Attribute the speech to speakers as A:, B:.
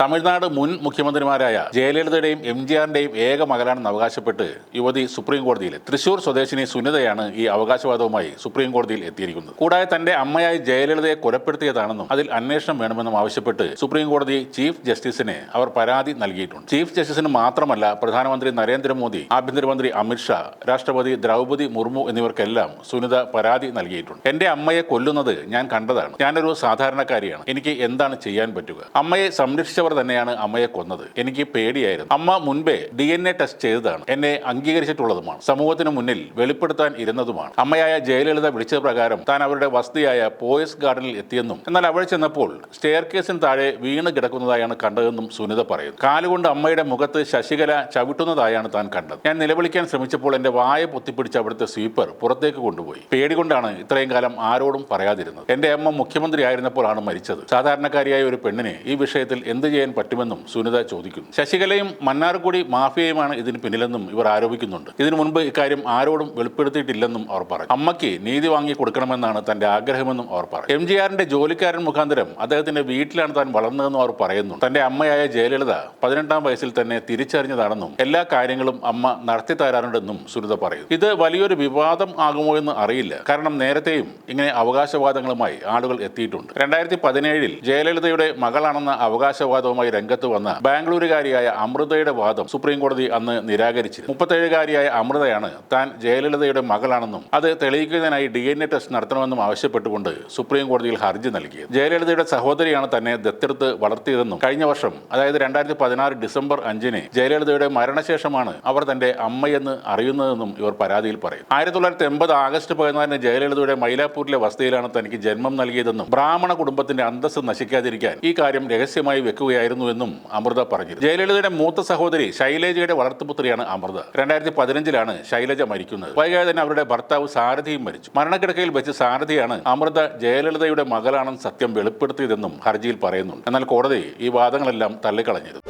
A: തമിഴ്നാട് മുൻ മുഖ്യമന്ത്രിമാരായ ജയലളിതയുടെയും എംജിആറിന്റെയും ഏക മകളാണെന്ന് അവകാശപ്പെട്ട് യുവതി സുപ്രീം കോടതിയിൽ തൃശൂർ സ്വദേശിനി സുനിതയാണ് ഈ അവകാശവാദവുമായി സുപ്രീം കോടതിയിൽ എത്തിയിരിക്കുന്നത്. കൂടാതെ തന്റെ അമ്മയായി ജയലളിതയെ കൊലപ്പെടുത്തിയതാണെന്നും അതിൽ അന്വേഷണം വേണമെന്നും ആവശ്യപ്പെട്ട് സുപ്രീം കോടതി ചീഫ് ജസ്റ്റിസിന് അവർ പരാതി നൽകിയിട്ടുണ്ട്. ചീഫ് ജസ്റ്റിസിന് മാത്രമല്ല പ്രധാനമന്ത്രി നരേന്ദ്രമോദി, ആഭ്യന്തരമന്ത്രി അമിത്ഷാ, രാഷ്ട്രപതി ദ്രൗപദി മുർമു എന്നിവർക്കെല്ലാം സുനിത പരാതി നൽകിയിട്ടുണ്ട്. എന്റെ അമ്മയെ കൊല്ലുന്നത് ഞാൻ കണ്ടതാണ്. ഞാനൊരു സാധാരണക്കാരിയാണ്. എനിക്ക് എന്താണ് ചെയ്യാൻ പറ്റുക? അമ്മയെ സംരക്ഷിച്ച തന്നെയാണ് അമ്മയെ കൊന്നത്. എനിക്ക് പേടിയായിരുന്നു. അമ്മ മുൻപേ DNA ടെസ്റ്റ് ചെയ്തതാണ്. എന്നെ അംഗീകരിച്ചിട്ടുള്ളതുമാണ്. സമൂഹത്തിന് മുന്നിൽ വെളിപ്പെടുത്താൻ ഇരുന്നതുമാണ്. അമ്മയായ ജയലളിത വിളിച്ച പ്രകാരം താൻ അവരുടെ വസതിയായ പോയസ് ഗാർഡനിൽ എത്തിയെന്നും എന്നാൽ അവിടെ ചെന്നപ്പോൾ സ്റ്റെയർ കേസിന് താഴെ വീണ് കിടക്കുന്നതായാണ് കണ്ടതെന്നും സുനിത പറയുന്നു. കാലുകൊണ്ട് അമ്മയുടെ മുഖത്ത് ശശികല ചവിട്ടുന്നതായാണ് താൻ കണ്ടത്. ഞാൻ നിലവിളിക്കാൻ ശ്രമിച്ചപ്പോൾ എന്റെ വായ പൊത്തിപ്പിടിച്ച് അവിടുത്തെ സ്വീപ്പർ പുറത്തേക്ക് കൊണ്ടുപോയി. പേടികൊണ്ടാണ് ഇത്രയും കാലം ആരോടും പറയാതിരുന്നത്. എന്റെ അമ്മ മുഖ്യമന്ത്രി ആയിരുന്നപ്പോഴാണ് മരിച്ചത്. സാധാരണക്കാരിയായ ഒരു പെണ്ണിന് ഈ വിഷയത്തിൽ എന്ത് ചെയ്യാൻ പറ്റുമെന്നും സുനിത ചോദിക്കുന്നു. ശശികലയും മന്നാർക്കുടി മാഫിയയുമാണ് ഇതിന് പിന്നിലെന്നും ഇവർ ആരോപിക്കുന്നുണ്ട്. ഇതിനു മുൻപ് ഇക്കാര്യം ആരോടും വെളിപ്പെടുത്തിയിട്ടില്ലെന്നും അവർ പറഞ്ഞു. അമ്മയ്ക്ക് നീതി വാങ്ങി കൊടുക്കണമെന്നാണ് തന്റെ ആഗ്രഹമെന്നും അവർ പറഞ്ഞു. എംജിആറിന്റെ ജോലിക്കാരൻ മുഖാന്തരം അദ്ദേഹത്തിന്റെ വീട്ടിലാണ് താൻ വളർന്നതെന്നും അവർ പറയുന്നു. തന്റെ അമ്മയായ ജയലളിത 18-ാം വയസ്സിൽ തന്നെ തിരിച്ചറിഞ്ഞതാണെന്നും എല്ലാ കാര്യങ്ങളും അമ്മ നടത്തി തരാറുണ്ടെന്നും സുനിത പറയുന്നു. ഇത് വലിയൊരു വിവാദം ആകുമോ എന്ന് അറിയില്ല. കാരണം നേരത്തെയും ഇങ്ങനെ അവകാശവാദങ്ങളുമായി ആളുകൾ എത്തിയിട്ടുണ്ട്. 2017-ൽ ജയലളിതയുടെ മകളാണെന്ന അവകാശവാദവുമായി രംഗത്ത് വന്ന ബാംഗ്ലൂരുകാരിയായ അമൃതയുടെ വാദം സുപ്രീം കോടതി അന്ന് നിരാകരിച്ചിരുന്നു. 37-കാരിയായ അമൃതയാണ് താൻ ജയലളിതയുടെ മകളാണെന്നും അത് തെളിയിക്കുന്നതിനായി DNA ടെസ്റ്റ് നടത്തണമെന്നും ആവശ്യപ്പെട്ടുകൊണ്ട് സുപ്രീം കോടതിയിൽ ഹർജി നൽകിയത്. ജയലളിതയുടെ സഹോദരിയാണ് തന്നെ ദത്തെടുത്ത് വളർത്തിയതെന്നും കഴിഞ്ഞ വർഷം അതായത് 2016 ഡിസംബർ 5-ന് ജയലളിതയുടെ മരണശേഷമാണ് അവർ തന്റെ അമ്മയെന്ന് അറിയുന്നതെന്നും ഇവർ പരാതിയിൽ പറയും. 1980 ആഗസ്റ്റ് 14-ന് ജയലളിതയുടെ മൈലാപ്പൂരിലെ വസതിയിലാണ് തനിക്ക് ജന്മം നൽകിയതെന്നും ബ്രാഹ്മണ കുടുംബത്തിന്റെ അന്തസ്സ് നശിക്കാതിരിക്കാൻ ഈ കാര്യം രഹസ്യമായി വെക്കുകയായിരുന്നുവെന്നും അമൃത പറഞ്ഞു. ജയലളിതയുടെ മൂത്ത സഹോദരി ശൈലജയുടെ വളർത്തുപുത്രിയാണ് അമൃത. 2015-ലാണ് ശൈലജ മരിക്കുന്നത്. വൈകാതെ തന്നെ അവരുടെ ഭർത്താവ് സാരഥിയും മരിച്ചു. മരണക്കിടക്കയിൽ വെച്ച് സാരഥിയാണ് അമൃത ജയലളിതയുടെ മകളാണെന്ന് സത്യം വെളിപ്പെടുത്തിയതെന്നും ഹർജിയിൽ പറയുന്നുണ്ട്. എന്നാൽ കോടതി ഈ വാദങ്ങളെല്ലാം തള്ളിക്കളഞ്ഞിരുന്നു.